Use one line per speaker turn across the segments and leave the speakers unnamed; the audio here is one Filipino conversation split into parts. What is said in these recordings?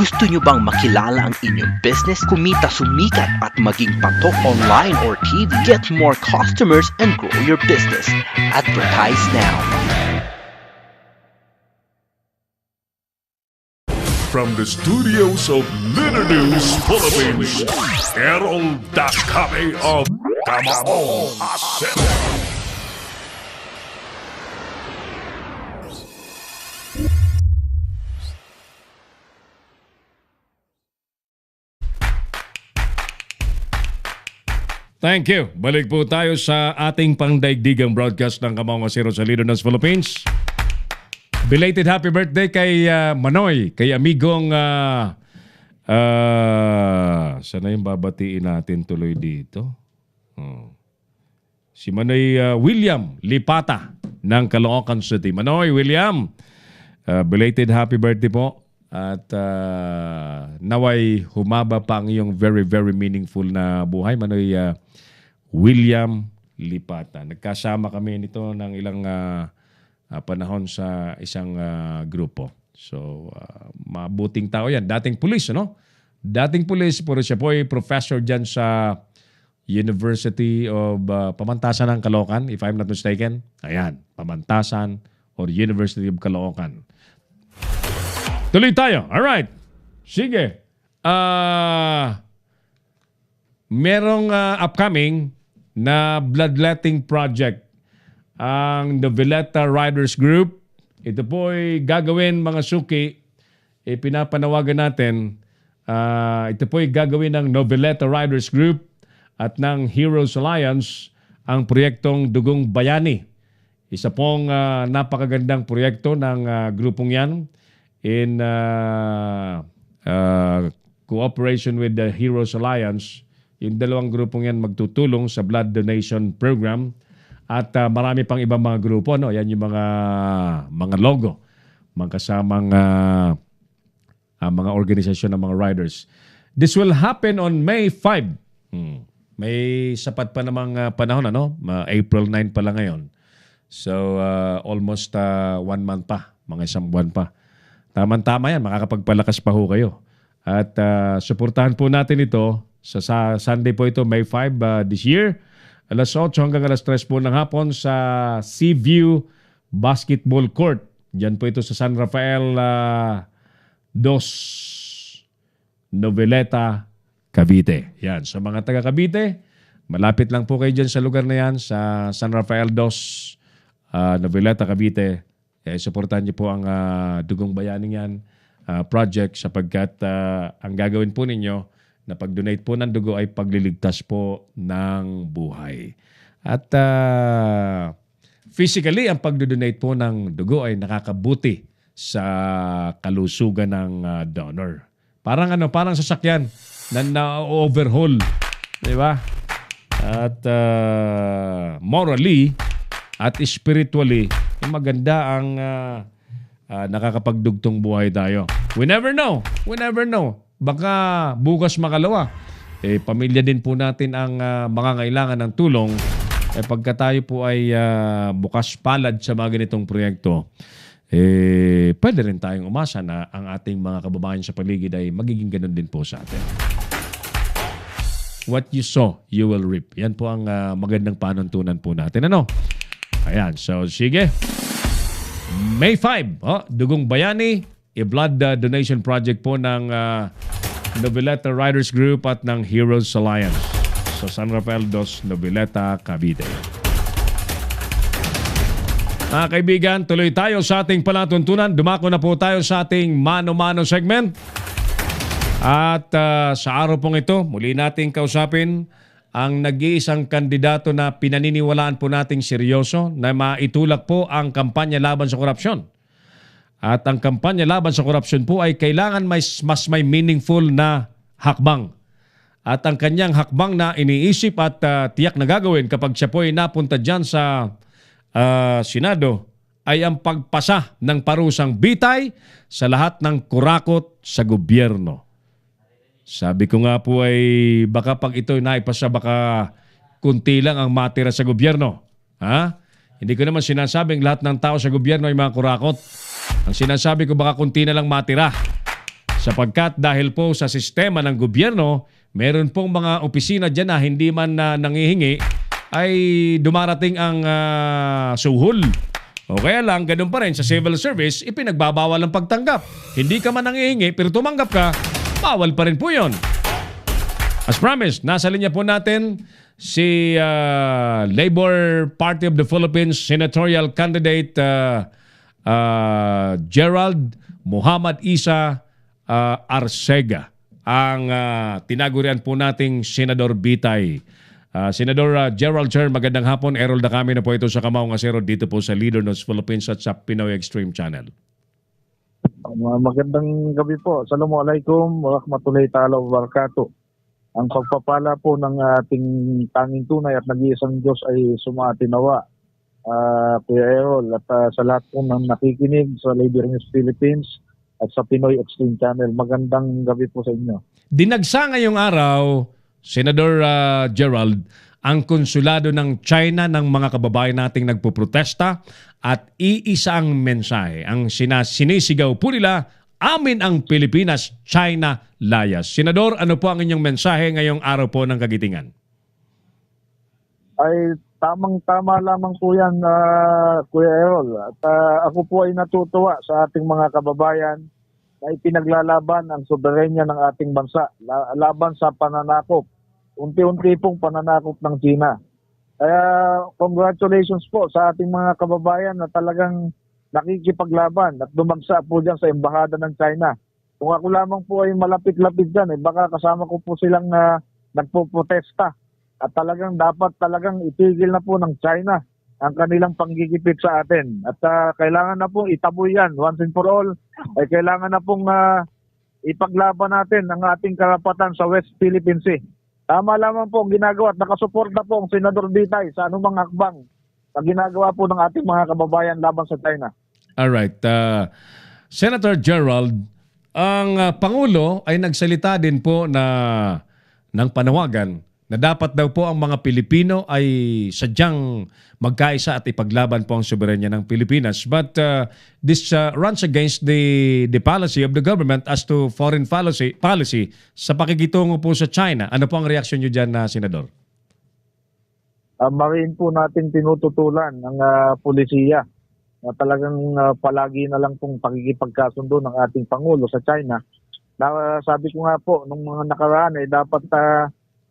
Gusto nyo bang makilala ang inyong business, kumita, sumikat at maging patok online or TV? Get more customers and grow your business. Advertise now.
From the studios of Litter News Philippines, Errol Dakame of Kamao Asset.
Thank you. Balik po tayo sa ating pangdaigdigang broadcast ng Kamao Asero sa Litter News Philippines. Belated happy birthday kay Manoy, kay amigong sana yung babatiin natin tuloy dito. Si Manoy William Lipata ng Caloocan City. Manoy William, belated happy birthday po. At naway humaba pa ang iyong very, very meaningful na buhay. Manoy William Lipata. Nagkasama kami nito ng ilang panahon sa isang grupo. So, mabuting tao yan. Dating pulis, ano? Dating pulis, pero siya po ay professor dyan sa University of Pamantasan ng Caloocan, if I'm not mistaken. Ayan, Pamantasan or University of Caloocan. Tuloy tayo. Alright. Sige. Merong upcoming na bloodletting project ang Noveleta Riders Group. Ito po ay gagawin mga suki. Pinapanawagan natin. Ito po ay gagawin ng Noveleta Riders Group at ng Heroes Alliance ang proyektong Dugong Bayani. Isa pong napakagandang proyekto ng grupong yan in cooperation with the Heroes Alliance. Yung dalawang grupong yan magtutulong sa blood donation program at marami pang ibang mga grupo. No? Yan yung mga logo, mga kasamang mga organisasyon ng mga riders. This will happen on May 5. May sapat pa namang panahon, ano? April 9 pa lang ngayon. So, almost 1 month pa, mga isang buwan pa. Tama-tama yan, makakapagpalakas pa ho kayo. At suportahan po natin ito sa Sunday po ito, May 5 this year. Alas 8 hanggang alas 3 po ng hapon sa Seaview Basketball Court. Diyan po ito sa San Rafael 2, Noveleta, Cavite. Yan, sa mga taga Cavite, malapit lang po kayo dyan sa lugar na yan, sa San Rafael 2, Noveleta, Cavite. Supportahan niyo po ang Dugong Bayaning yan project sapagkat ang gagawin po ninyo na pag-donate po ng dugo ay pagliligtas po ng buhay. At physically, ang pag-donate po ng dugo ay nakakabuti sa kalusugan ng donor. Parang sasakyan na na-overhaul. Di ba? At morally at spiritually, maganda ang nakakapagdugtong buhay tayo. We never know. We never know. Baka bukas makalawa. Pamilya din po natin ang mangangailangan ng tulong. Pagka tayo po ay bukas palad sa mga ganitong proyekto, pwede rin tayong umasa na ang ating mga kababayan sa paligid ay magiging ganun din po sa atin. What you sow, you will reap. Yan po ang magandang panuntunan po natin. Ano? Ayan. So, sige. May 5, Dugong Bayani, blood donation project po ng Noveleta Riders Group at ng Heroes Alliance sa San Rafael 2, Noveleta, Cavite. Mga kaibigan, tuloy tayo sa ating palatuntunan. Dumako na po tayo sa ating mano-mano segment. At sa araw pong ito, muli nating kausapin ang nag-iisang kandidato na pinaniniwalaan po nating seryoso na maitulak po ang kampanya laban sa korupsyon. At ang kampanya laban sa korupsyon po ay kailangan mas may meaningful na hakbang. At ang kanyang hakbang na iniisip at tiyak na gagawin kapag siya po ay napunta dyan sa Senado ay ang pagpasa ng parusang bitay sa lahat ng kurakot sa gobyerno. Sabi ko nga po ay baka pag ito naipasa baka kunti lang ang matira sa gobyerno. Ha? Hindi ko naman sinasabing lahat ng tao sa gobyerno ay mga kurakot. Ang sinasabi ko baka kunti na lang matira Sapagkat dahil po sa sistema ng gobyerno, meron pong mga opisina dyan na hindi man nangihingi, ay dumarating ang suhol. O kaya lang, ganun pa rin sa civil service, ipinagbabawal ang pagtanggap. Hindi ka man nangihingi, pero tumanggap ka, bawal pa rin po yun. As promised, nasa linya po natin si Labor Party of the Philippines senatorial candidate Gerald Muhammad Isa Arcega, ang tinagurian po nating Senador Bitay. Senador Gerald Sir, magandang hapon. Errol da kami na po ito sa Kamao Ngasero dito po sa Leader News Philippines at sa Pinoy Extreme Channel.
Magandang gabi po. Assalamualaikum warahmatullahi ta'ala wabarakatuh. Ang pagpapala po ng ating tanging tunay at nag-iisang Diyos ay sumaatinawa, Kuya Errol, at sa lahat po ng nakikinig sa Leader News Philippines at sa Pinoy Extreme Channel. Magandang gabi po sa inyo.
Dinagsa ngayong araw, Senador Gerald, ang konsulado ng China ng mga kababayan nating nagpoprotesta at iisa ang mensahe. Ang sinisigaw po nila, amin ang Pilipinas, China layas. Senador, ano po ang inyong mensahe ngayong araw po ng Kagitingan?
Ay tamang-tama lamang po yan, Kuya Errol. At ako po ay natutuwa sa ating mga kababayan na ipinaglalaban ang soberenya ng ating bansa laban sa pananakop. Unti-unti pong pananakop ng China. Kaya congratulations po sa ating mga kababayan na talagang nakikipaglaban at dumagsa po dyan sa embahada ng China. Kung ako lamang po ay malapit-lapit dyan, baka kasama ko po silang nagpo-protesta. At talagang dapat talagang itigil na po ng China ang kanilang panggigipit sa atin. At kailangan na pong itaboy yan once and for all. Ay kailangan na pong ipaglaban natin ang ating karapatan sa West Philippine Sea. Tama lamang po ang ginagawa at nakasuporta po ang Senador Bitay sa anumang hakbang na ginagawa po ng ating mga kababayan laban sa China.
Alright. Senator Gerald, ang Pangulo ay nagsalita din po ng panawagan na dapat daw po ang mga Pilipino ay sadyang magkaisa at ipaglaban po ang soberanya ng Pilipinas. But this runs against the policy of the government as to foreign policy sa pakikitungo po sa China. Ano po ang reaksyon nyo dyan, Senador?
Mariin po natin tinututulan ng pulisiya na talagang palagi na lang pong pakikipagkasundo ng ating Pangulo sa China. Na, sabi ko nga po, nung mga nakaraan ay dapat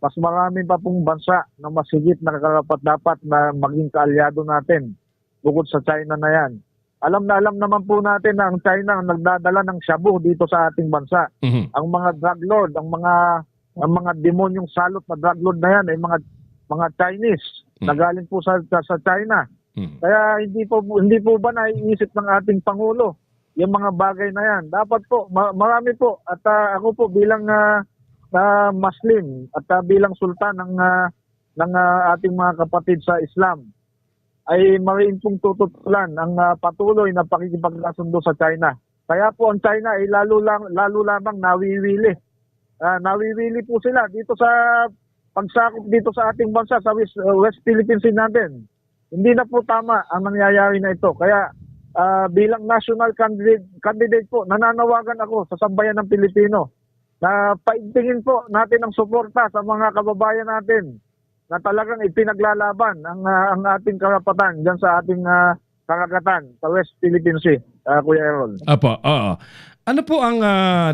mas marami pa pong bansa na mas higit na karapat-dapat na maging kaalyado natin bukod sa China na yan. Alam naman po natin na ang China ang nagdadala ng shabu dito sa ating bansa.
Mm-hmm.
Ang mga drug lord, ang mga demonyong salot na drug lord na yan ay mga Chinese na galing po sa China. Kaya hindi po ba naiisip ng ating Pangulo yung mga bagay na yan? Dapat po, marami po. At ako po bilang Muslim at bilang sultan ng ating mga kapatid sa Islam, ay mariin pong tututulan ang patuloy na pakikipagkasundo sa China. Kaya po ang China ay lalo lamang nawiwili. Nawiwili po sila dito sa pagsakop dito sa ating bansa, sa West Philippine Sea natin. Hindi na po tama ang nangyayari na ito. Kaya bilang national candidate po, nananawagan ako sa sambayan ng Pilipino na paigtingin po natin ang suporta sa mga kababayan natin na talagang ipinaglalaban ang ating karapatan dyan sa ating karagatan sa West Philippine Sea, Kuya Errol.
Apo, oo. Ano po ang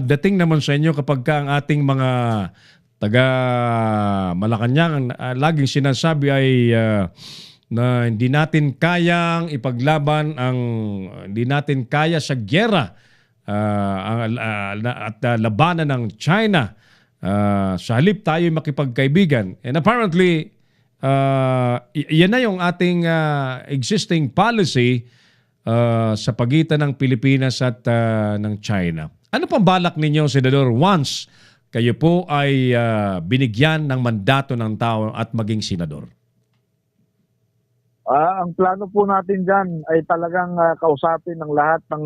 dating naman sa inyo kapag ang ating mga taga Malacanang laging sinasabi ay na hindi natin kayang ipaglaban hindi natin kaya sa gyera at labanan ng China. Sa halip tayo makipagkaibigan. And apparently, yan na yung ating existing policy sa pagitan ng Pilipinas at ng China. Ano pang balak ninyo, Senador, once kayo po ay binigyan ng mandato ng tao at maging senador?
Ang plano po natin dyan ay talagang kausapin ng lahat ng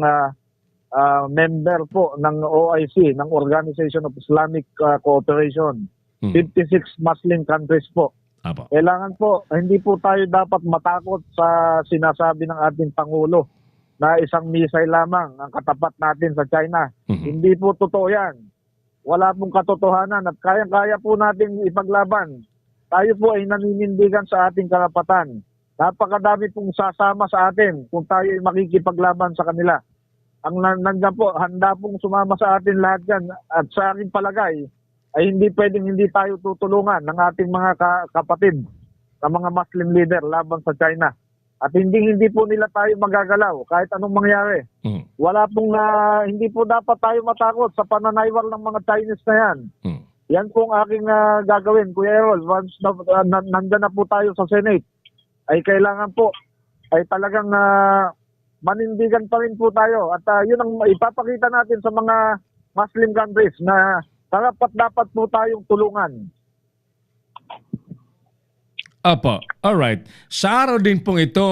member po ng OIC, ng Organization of Islamic Cooperation. 56 Muslim countries po.
Apo.
Kailangan po, hindi po tayo dapat matakot sa sinasabi ng ating Pangulo na isang missile lamang ang katapat natin sa China. Hindi po totoo yan. Wala pong katotohanan at kayang-kaya po natin ipaglaban. Tayo po ay naninindigan sa ating karapatan. Napakadami pong sasama sa atin kung tayo ay makikipaglaban sa kanila. Ang nandiyan po, handa pong sumama sa atin lahat yan. At sa aking palagay, ay hindi pwedeng hindi tayo tutulungan ng ating mga kapatid na mga Muslim leader laban sa China. At hindi po nila tayo magagalaw kahit anong mangyari. Wala pong hindi po dapat tayo matakot sa pananaywal ng mga Chinese na yan. Yan po ang aking gagawin, Kuya Errol. Once nandyan na po tayo sa Senate, ay kailangan po ay talagang manindigan pa rin po tayo. At yun ang ipapakita natin sa mga Muslim countries na dapat po tayong tulungan.
Apo, alright. Sa araw din pong ito,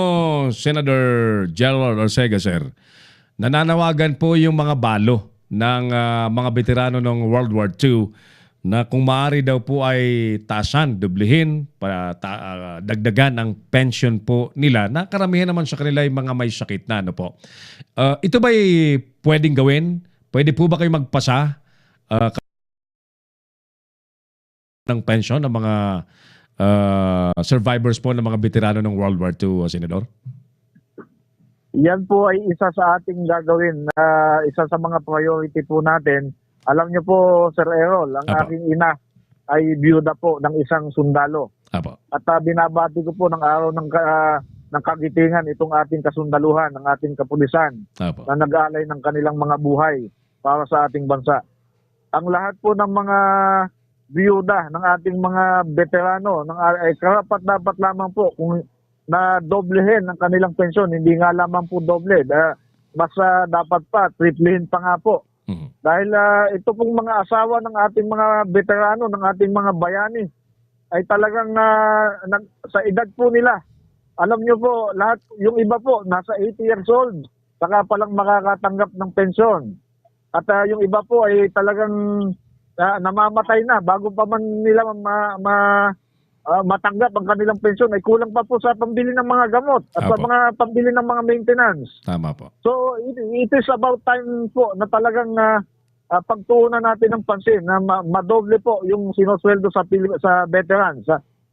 Senator Gerald Orcega, sir, nananawagan po yung mga balo ng mga veterano ng World War II na kung maaari daw po ay taasan, dublihin, para dagdagan ang pension po nila na karamihan naman sa kanila ay mga may sakit na. Ano po. Ito ba ay pwedeng gawin? Pwede po ba kayo magpasa ng pension ng mga survivors po ng mga veterano ng World War II, Senador?
Yan po ay isa sa ating gagawin. Isa sa mga priority po natin. Alam niyo po, Sir Errol, ang aking ina ay byuda po ng isang sundalo.
Apo.
At binabati ko po ng araw ng kagitingan itong ating kasundaluhan, ng ating kapulisan na nag-aalay ng kanilang mga buhay para sa ating bansa. Ang lahat po ng mga byuda ng ating mga veterano ay karapat dapat lamang po kung na doblehin ang kanilang pensyon. Hindi nga lamang po doble. Mas dapat pa, triplehin pa nga po. Dahil ito pong mga asawa ng ating mga veterano, ng ating mga bayani, ay talagang sa edad po nila. Alam nyo po, lahat, yung iba po, nasa 80 years old, saka palang makakatanggap ng pensyon. At yung iba po ay talagang namamatay na bago pa man nila matanggap ang kanilang pensyon, ay kulang pa po sa pambili ng mga gamot at sa mga pambili ng mga maintenance.
Tama po.
So it is about time po na talagang pagtuunan natin ng pansin na madoble po yung sinosweldo sa veterans,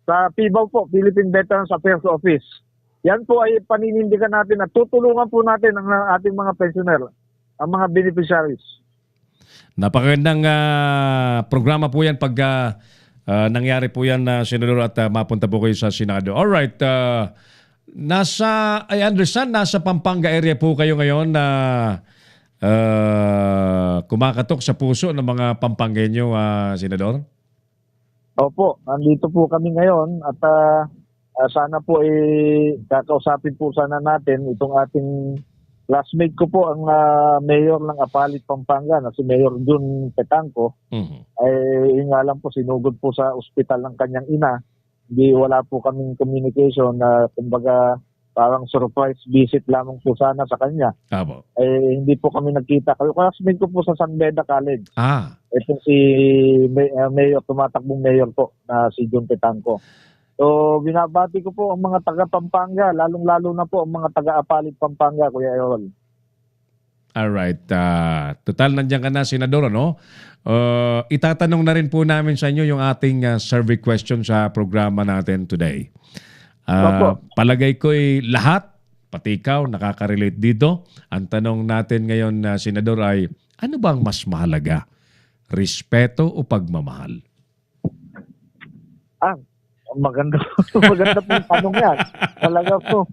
sa PIVAW po, Philippine Veterans Affairs Office. Yan po ay paninindigan natin at tutulungan po natin ang ating mga pensioner, ang mga beneficiaries.
Napakagandang programa po yan pag nangyari po yan, Senador, at mapunta po kayo sa Senado. Alright, I understand nasa Pampanga area po kayo ngayon na kumakatok sa puso ng mga Pampangenyo, Senador?
Opo, nandito po kami ngayon at sana po kakausapin po sana natin itong ating classmate ko po, ang mayor ng Apalit, Pampanga, na si Mayor Jun Petangco. Ay yun nga lang po, sinugod po sa ospital ng kanyang ina. Hindi, wala po kaming communication na kumbaga parang surprise visit lamang po sana sa kanya. Hindi po kami nagkita. Classmate ko po sa San Beda College. Ito si Mayor, tumatakbong mayor po na si Jun Petangco. So, binabati ko po ang mga taga-Pampanga, lalong-lalo na po ang mga taga-Apalit, Pampanga, Kuya Errol.
Alright. Total, nandiyan ka na, Senador, ano? Itatanong na rin po namin sa inyo yung ating survey question sa programa natin today. Palagay ko'y lahat, pati ikaw, nakaka-relate dito. Ang tanong natin ngayon, Senador, ay ano bang mas mahalaga? Respeto o pagmamahal?
Maganda po tanong yan. Talaga po.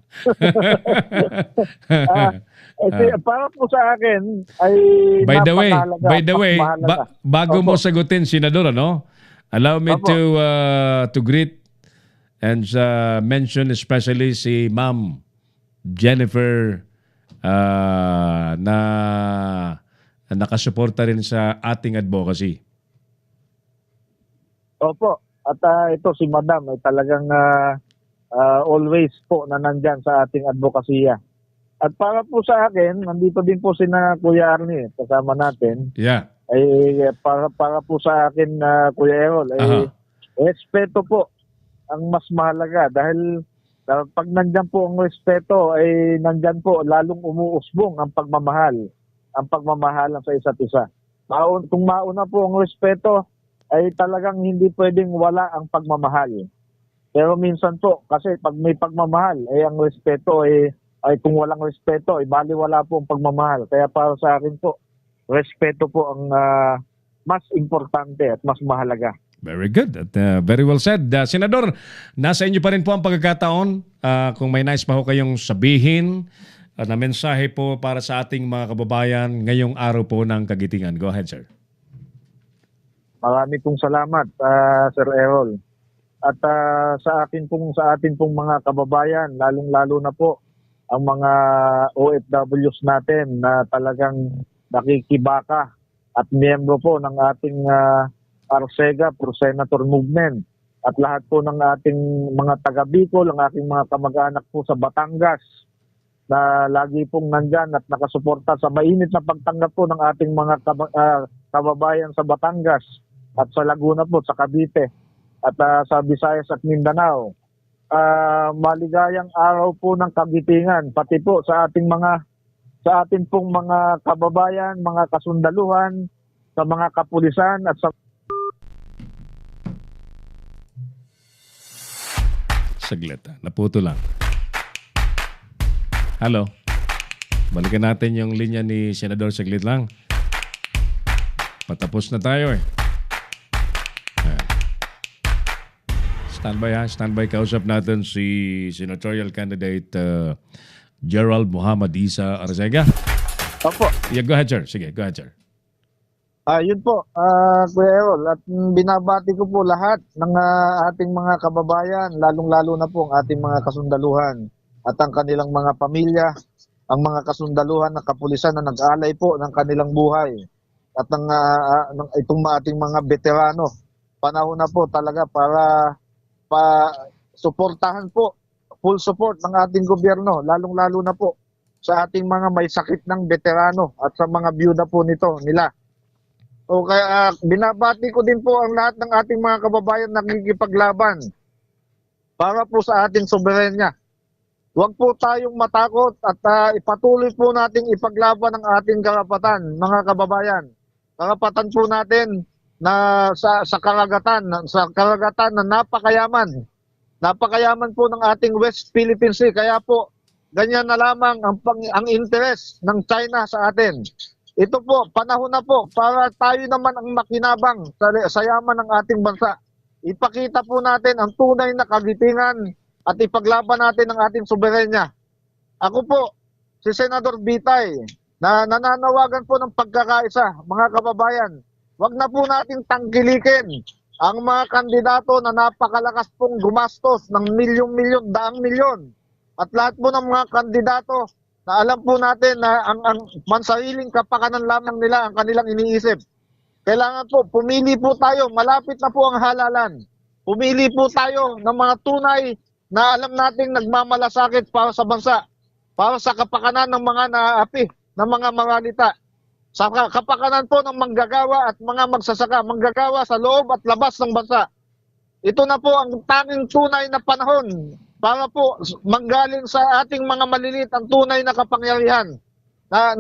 Para po sa akin ay
By the way, bago mo sagutin, Senador, ano? Allow me to greet and mention especially si Ma'am Jennifer na nakasuporta rin sa ating advocacy.
Opo. At ito si Madam ay talagang always po na nandyan sa ating advokasya. At para po sa akin, nandito din po si Kuya Arnie kasama natin.
Yeah.
Ay para po sa akin, Kuya Errol, respeto po ang mas mahalaga dahil Pag nandyan po ang respeto, ay nandyan po lalong umuusbong ang pagmamahal. Ang pagmamahalan sa isa't isa. Kung mauna po ang respeto, ay talagang hindi pwedeng wala ang pagmamahal. Pero minsan po, kasi pag may pagmamahal, ay ang respeto ay kung walang respeto, ay baliwala po ang pagmamahal. Kaya para sa akin po, respeto po ang mas importante at mas mahalaga.
Very good. At very well said. Senador, nasa inyo pa rin po ang pagkakataon. Kung may nais pa ho kayong sabihin na mensahe po para sa ating mga kababayan ngayong araw po ng Kagitingan. Go ahead, sir.
Marami pong salamat, Sir Errol. At sa atin pong mga kababayan, lalong-lalo na po ang mga OFWs natin na talagang nakikibaka at miyembro po ng ating Arsega for Senator Movement at lahat po ng ating mga taga-Bicol, ang aking mga kamag-anak po sa Batangas na lagi pong nandyan at nakasuporta sa mainit na pagtanggap po ng ating mga kababayan sa Batangas at sa Laguna po, sa Cavite at sa Visayas at Mindanao. Maligayang araw po ng Kagitingan, pati po sa ating pong mga kababayan, mga kasundaluhan, sa mga kapulisan at sa
Saglit. Naputo lang. Hello. Balikan natin yung linya ni Senador. Saglit lang. Patapos na tayo eh. Standby ha. Standby. Kausap natin si senatorial candidate Gerald Muhammad Isa Arsega.
Opo.
Yeah, go ahead, sir. Sige, go ahead, sir.
Yun po, Kuya Errol, at binabati ko po lahat ng ating mga kababayan, lalong-lalo na po ang ating mga kasundaluhan at ang kanilang mga pamilya, ang mga kasundaluhan ng kapulisan na nag-alay po ng kanilang buhay at itong ating mga veterano. Panahon na po talaga para suportahan po, full support ng ating gobyerno, lalong-lalo na po sa ating mga may sakit ng veterano at sa mga byuda po nila. O kaya binabati ko din po ang lahat ng ating mga kababayan na nakikipaglaban para po sa ating soberenya. Huwag po tayong matakot at ipatuloy po nating ipaglaban ang ating karapatan, mga kababayan. Karapatan po natin na sa karagatan na napakayaman. Napakayaman po ng ating West Philippine Sea. Kaya po ganyan na lamang ang interes ng China sa atin. Ito po, panahon na po para tayo naman ang makinabang sa yaman ng ating bansa. Ipakita po natin ang tunay na kagitingan at ipaglaban natin ang ating soberenya. Ako po, si Senador Bitay, na nananawagan po ng pagkakaisa, mga kababayan. Huwag na po natin tangkilikin ang mga kandidato na napakalakas pong gumastos ng milyon-milyon, daang milyon. At lahat po ng mga kandidato na alam po natin na ang mansariling kapakanan lamang nila ang kanilang iniisip. Kailangan po, pumili po tayo, malapit na po ang halalan. Pumili po tayo ng mga tunay na alam nating nagmamalasakit para sa bansa, para sa kapakanan ng mga naapi, ng mga maralita, sa kapakanan po ng manggagawa at mga magsasaka, manggagawa sa loob at labas ng bansa. Ito na po ang tanging tunay na panahon para po manggaling sa ating mga maliliit ang tunay na kapangyarihan na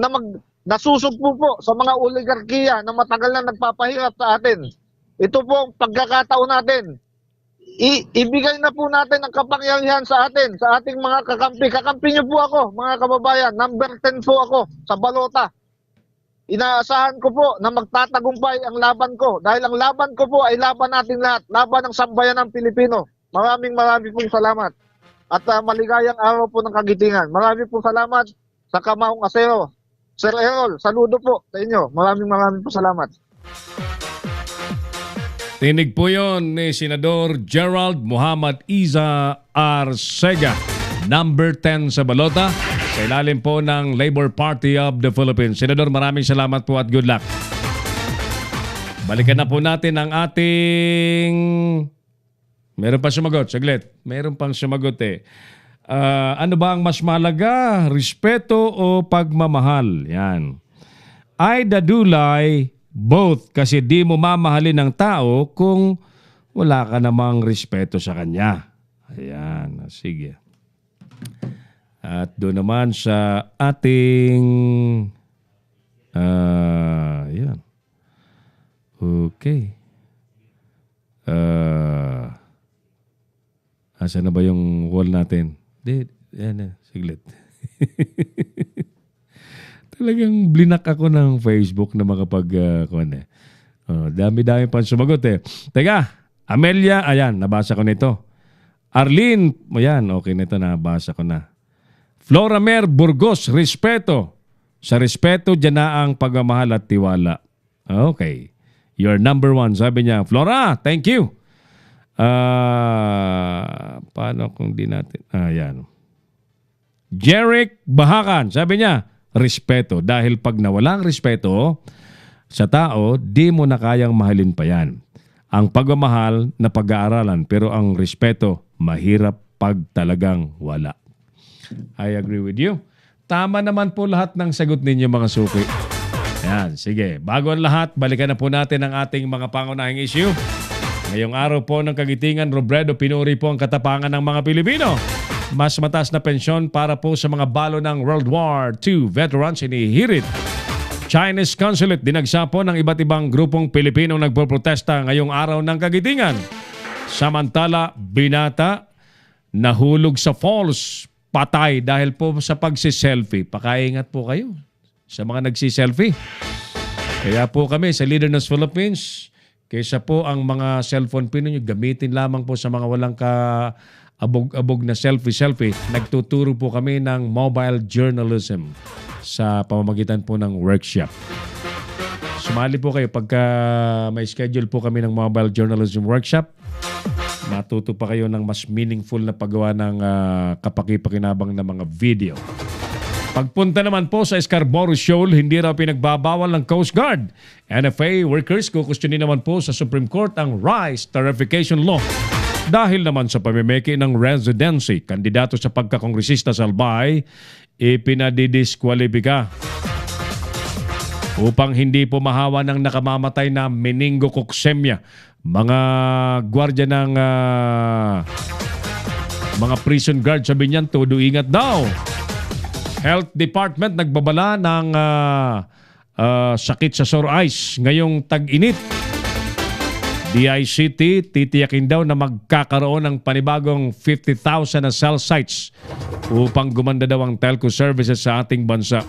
nasusugpo po sa mga oligarkiya na matagal na nagpapahirap sa atin. Ito po ang pagkakataon natin. Ibigay na po natin ang kapangyarihan sa atin, sa ating mga kakampi. Kakampi niyo po ako, mga kababayan. Number 10 po ako sa balota. Inaasahan ko po na magtatagumpay ang laban ko dahil ang laban ko po ay laban natin lahat, laban ng sambayan ng Pilipino. Maraming pong salamat. At maligayang araw po ng Kagitingan. Maraming po salamat sa Kamaong Asero. Sir Errol, saludo po sa inyo. Maraming po salamat.
Tinig po yon ni Senador Gerald Muhammad Isa Arsega, number 10 sa balota, sa ilalim po ng Labor Party of the Philippines. Senador, maraming salamat po at good luck. Balikan na po natin ang ating... Meron pa sumagot, saglit. Meron pang sumagot eh. Ano ba ang mas mahalaga? Respeto o pagmamahal? Yan. Ay dadulay both kasi di mo mamahalin ng tao kung wala ka namang respeto sa kanya. Ayan, sige. At doon naman sa ating yan. Okay. Asa na ba yung wall natin? Yan, siglit. Talagang blinak ako ng Facebook na makapag dami-dami pang sumagot eh. Teka, Amelia, ayan, nabasa ko nito. Arlene, ayan, okay nito, nabasa ko na. Flora Mer Burgos, respeto. Sa respeto, dyan na ang pagmamahal at tiwala. Okay. You're number one, sabi niya. Flora, thank you. Paano kung di natin? Ayan. Jeric Bahakan, sabi niya, respeto. Dahil pag nawalang respeto sa tao, di mo na kayang mahalin pa yan. Ang pagmamahal na pag-aaralan, pero ang respeto, mahirap pag talagang wala. I agree with you. Tama naman po lahat ng sagot ninyo mga suki. Yan, sige. Bago ang lahat, balikan na po natin ang ating mga pangunahing issue. Ngayong araw po ng Kagitingan, Robredo, pinuri po ang katapangan ng mga Pilipino. Mas mataas na pensyon para po sa mga balo ng World War II veterans inihirit. Chinese Consulate, dinagsa po ng iba't ibang grupong Pilipinong nagpoprotesta ngayong araw ng Kagitingan. Samantala, binata, nahulog sa falls, patay dahil po sa pagsiselfie. Pakaingat po kayo sa mga nagsiselfie. Kaya po kami sa Leader ng Philippines, kaysa po ang mga cellphone pin nyo, gamitin lamang po sa mga walang abog-abog na selfie. Nagtuturo po kami ng mobile journalism sa pamamagitan po ng workshop. Sumali po kayo pagka may schedule po kami ng mobile journalism workshop. Matuto pa kayo ng mas meaningful na paggawa ng kapaki-pakinabang na mga video. Pagpunta naman po sa Scarborough Shoal, hindi raw pinagbabawal ng Coast Guard. NFA workers kukustyunin naman po sa Supreme Court ang Rice Tarification Law. Dahil naman sa pamimiki ng residency, kandidato sa pagkakongresista sa Albay, ipinadidiskwalipika upang hindi po mahawa ng nakamamatay na meningococcemia. Mga gwardiya ng mga prison guard, sabi niyan, todo ingat daw. Health Department nagbabala ng sakit sa sore eyes ngayong tag-init. DICT titiyakin daw na magkakaroon ng panibagong 50,000 na cell sites upang gumanda daw ang telco services sa ating bansa.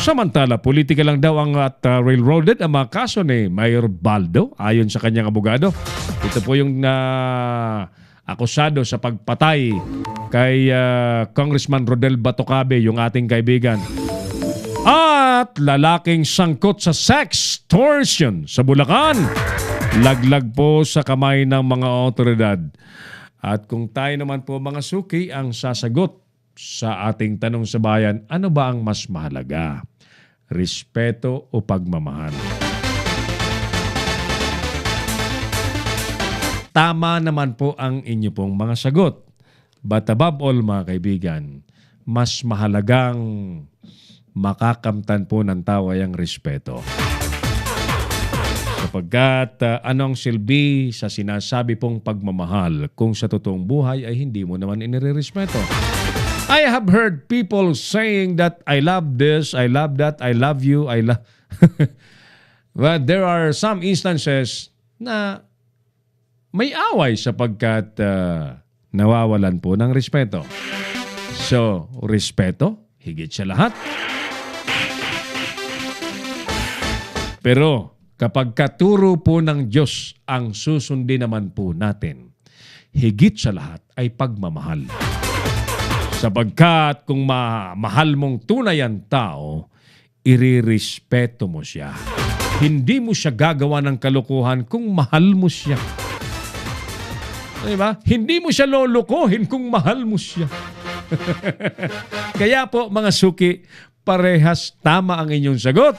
Samantala, politika lang daw ang at railroaded ang mga kaso ni Mayor Baldo ayon sa kanyang abogado. Ito po yung akusado sa pagpatay kay Congressman Rodel Batocabe, yung ating kaibigan. At lalaking sangkot sa sextortion sa Bulacan. Laglag po sa kamay ng mga otoridad. At kung tayo naman po mga suki ang sasagot sa ating tanong sa bayan, ano ba ang mas mahalaga? Respeto o pagmamahal? Tama naman po ang inyo pong mga sagot. But above all mga kaibigan, mas mahalagang makakamtan po ng tao ay ang respeto. Sapagkat anong silbi sa sinasabi pong pagmamahal kung sa totoong buhay ay hindi mo naman inirerespeto? I have heard people saying that I love this, I love that, I love you, I love... But there are some instances na may away sapagkat nawawalan po ng respeto. So, respeto, higit sa lahat. Pero kapag katuro po ng Diyos ang susundin naman po natin, higit sa lahat ay pagmamahal. Sapagkat kung mahal mong tunay ang tao, irirespeto mo siya. Hindi mo siya gagawa ng kalokohan kung mahal mo siya. Diba? Hindi mo siya lolokohin kung mahal mo siya. Kaya po mga suki, parehas tama ang inyong sagot.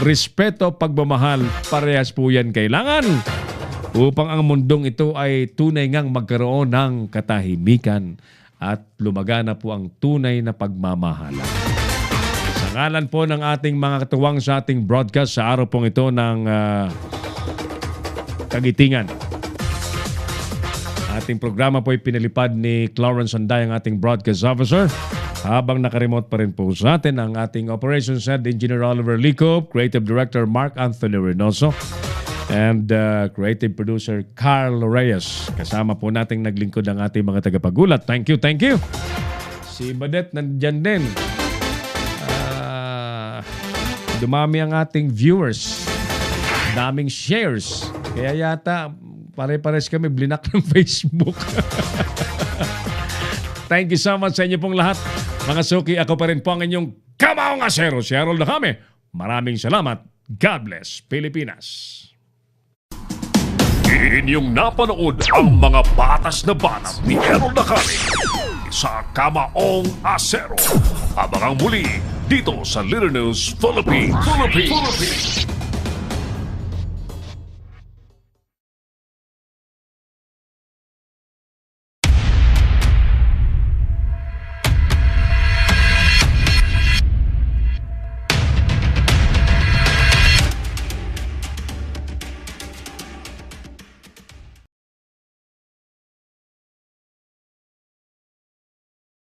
Respeto, pagmamahal, parehas po yan kailangan upang ang mundong ito ay tunay ngang magkaroon ng katahimikan at lumagana po ang tunay na pagmamahala. Sa ngalan po ng ating mga katuwang sa ating broadcast sa araw pong ito ng Kagitingan. Ating programa po ay pinalipad ni Clarence Anday, ang ating broadcast officer. Habang nakaremote pa rin po sa atin ang ating Operations Head Engineer Oliver Licop, Creative Director Mark Anthony Reynoso, and Creative Producer Carl Reyes. Kasama po nating naglingkod ang ating mga tagapagulat. Thank you, thank you. Si Badet nandyan din. Dumami ang ating viewers. Daming shares. Kaya yata pare-pares kami blinak ng Facebook. Thank you so much sa inyo pong lahat. Mga suki, ako pa rin po ang inyong kamaong asero, si Harold Nakame. Maraming salamat. God bless, Pilipinas.
Inyong napanood ang mga batas na banat ni Harold Nakame sa Kamaong Asero. Abangang muli dito sa Little News Philippines.